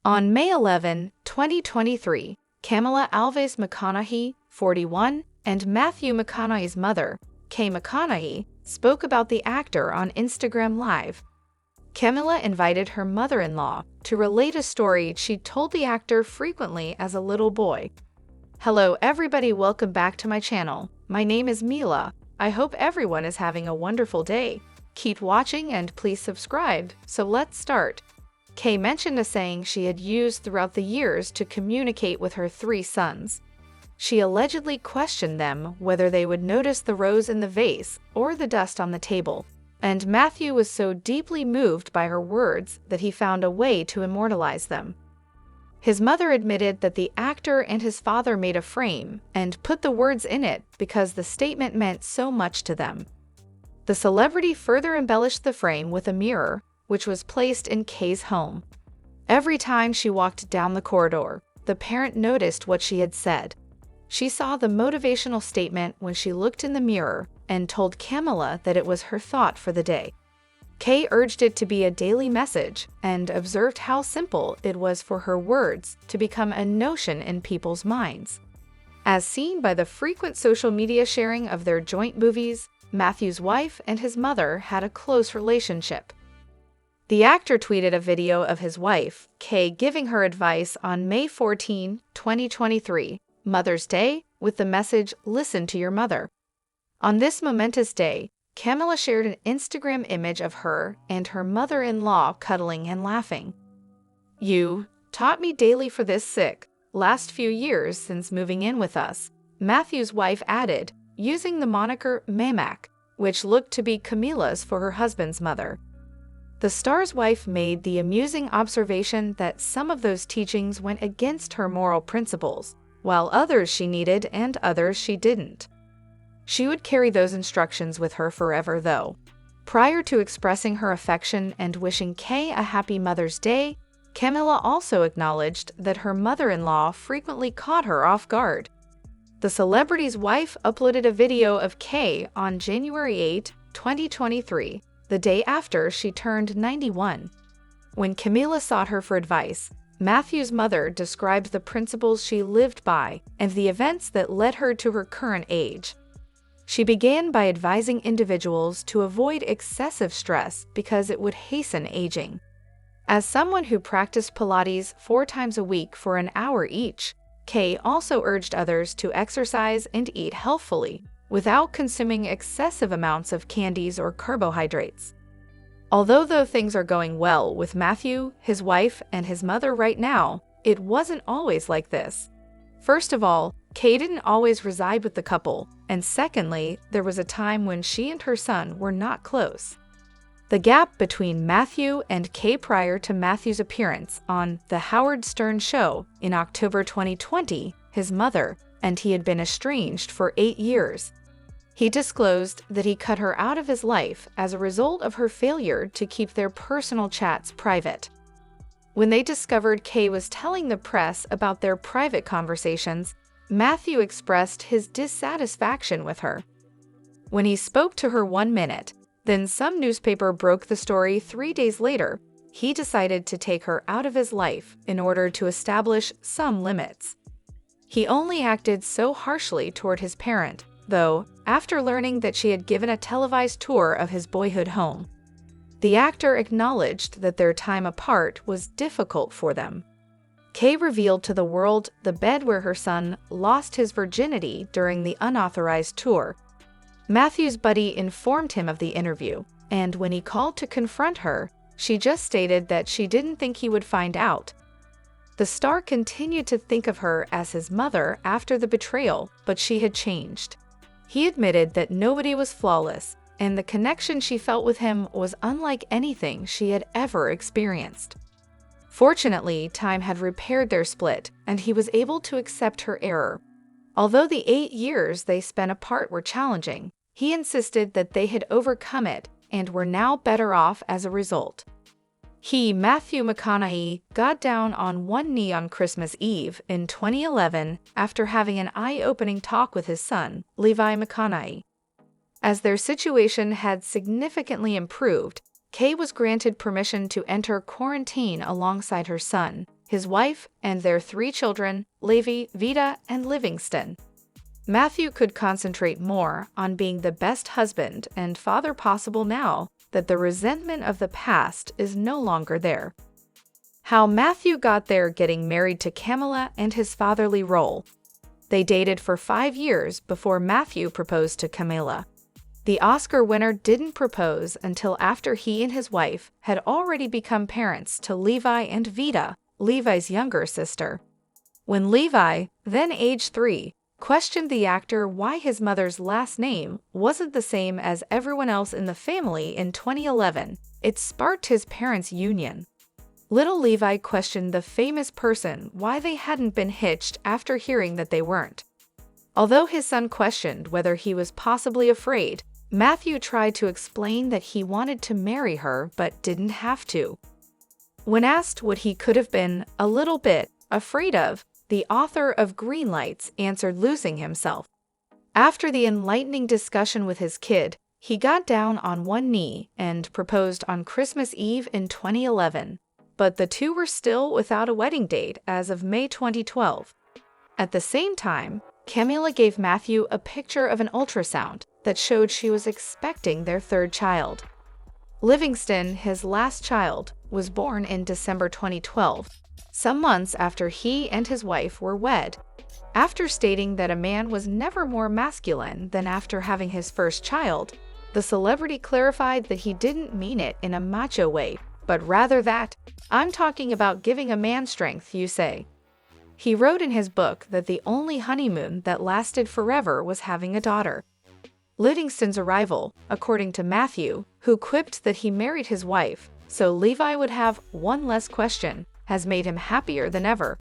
On May 11, 2023, Camila Alves McConaughey, 41, and Matthew McConaughey's mother, Kay McConaughey, spoke about the actor on Instagram Live. Camila invited her mother-in-law to relate a story she'd told the actor frequently as a little boy. Hello everybody, welcome back to my channel. My name is Mila. I hope everyone is having a wonderful day. Keep watching and please subscribe, so let's start. Kay mentioned a saying she had used throughout the years to communicate with her 3 sons. She allegedly questioned them whether they would notice the rose in the vase or the dust on the table, and Matthew was so deeply moved by her words that he found a way to immortalize them. His mother admitted that the actor and his father made a frame and put the words in it because the statement meant so much to them. The celebrity further embellished the frame with a mirror, which was placed in Kay's home. Every time she walked down the corridor, the parent noticed what she had said. She saw the motivational statement when she looked in the mirror and told Camila that it was her thought for the day. Kay urged it to be a daily message and observed how simple it was for her words to become a notion in people's minds. As seen by the frequent social media sharing of their joint movies, Matthew's wife and his mother had a close relationship. The actor tweeted a video of his wife, Kay, giving her advice on May 14, 2023, Mother's Day, with the message, "Listen to your mother." On this momentous day, Camila shared an Instagram image of her and her mother-in-law cuddling and laughing. "You taught me daily for this sick last few years since moving in with us," Matthew's wife added, using the moniker Mamak, which looked to be Camila's for her husband's mother. The star's wife made the amusing observation that some of those teachings went against her moral principles, while others she needed and others she didn't. She would carry those instructions with her forever, though. Prior to expressing her affection and wishing Kay a happy Mother's Day, Camila also acknowledged that her mother-in-law frequently caught her off guard. The celebrity's wife uploaded a video of Kay on January 8, 2023, the day after she turned 91. When Camila sought her for advice, Matthew's mother described the principles she lived by and the events that led her to her current age. She began by advising individuals to avoid excessive stress because it would hasten aging. As someone who practiced Pilates 4 times a week for an hour each, Kay also urged others to exercise and eat healthfully, without consuming excessive amounts of candies or carbohydrates. Although things are going well with Matthew, his wife, and his mother right now, it wasn't always like this. First of all, Kay didn't always reside with the couple, and secondly, there was a time when she and her son were not close. The gap between Matthew and Kay prior to Matthew's appearance on The Howard Stern Show in October 2020, his mother and he had been estranged for 8 years. He disclosed that he cut her out of his life as a result of her failure to keep their personal chats private. When they discovered Kay was telling the press about their private conversations, Matthew expressed his dissatisfaction with her. When he spoke to her 1 minute, then some newspaper broke the story 3 days later, he decided to take her out of his life in order to establish some limits. He only acted so harshly toward his parent, though, after learning that she had given a televised tour of his boyhood home. The actor acknowledged that their time apart was difficult for them. Kay revealed to the world the bed where her son lost his virginity during the unauthorized tour. Matthew's buddy informed him of the interview, and when he called to confront her, she just stated that she didn't think he would find out. The star continued to think of her as his mother after the betrayal, but she had changed. He admitted that nobody was flawless, and the connection she felt with him was unlike anything she had ever experienced. Fortunately, time had repaired their split, and he was able to accept her error. Although the 8 years they spent apart were challenging, he insisted that they had overcome it and were now better off as a result. He, Matthew McConaughey, got down on one knee on Christmas Eve in 2011 after having an eye-opening talk with his son, Levi McConaughey. As their situation had significantly improved, Kay was granted permission to enter quarantine alongside her son, his wife, and their 3 children, Levi, Vida, and Livingston. Matthew could concentrate more on being the best husband and father possible now that the resentment of the past is no longer there. How Matthew got there: getting married to Camila and his fatherly role. They dated for 5 years before Matthew proposed to Camila. The Oscar winner didn't propose until after he and his wife had already become parents to Levi and Vida, Levi's younger sister. When Levi, then age 3, questioned the actor why his mother's last name wasn't the same as everyone else in the family in 2011, it sparked his parents' union. Little Levi questioned the famous person why they hadn't been hitched after hearing that they weren't. Although his son questioned whether he was possibly afraid, Matthew tried to explain that he wanted to marry her but didn't have to. When asked what he could have been a little bit afraid of, the author of Green Lights answered losing himself. After the enlightening discussion with his kid, he got down on one knee and proposed on Christmas Eve in 2011, but the two were still without a wedding date as of May 2012. At the same time, Camila gave Matthew a picture of an ultrasound that showed she was expecting their 3rd child. Livingston, his last child, was born in December 2012, some months after he and his wife were wed. After stating that a man was never more masculine than after having his first child, the celebrity clarified that he didn't mean it in a macho way, but rather that, "I'm talking about giving a man strength, you say." He wrote in his book that the only honeymoon that lasted forever was having a daughter. Livingston's arrival, according to Matthew, who quipped that he married his wife so Levi would have one less question, has made him happier than ever.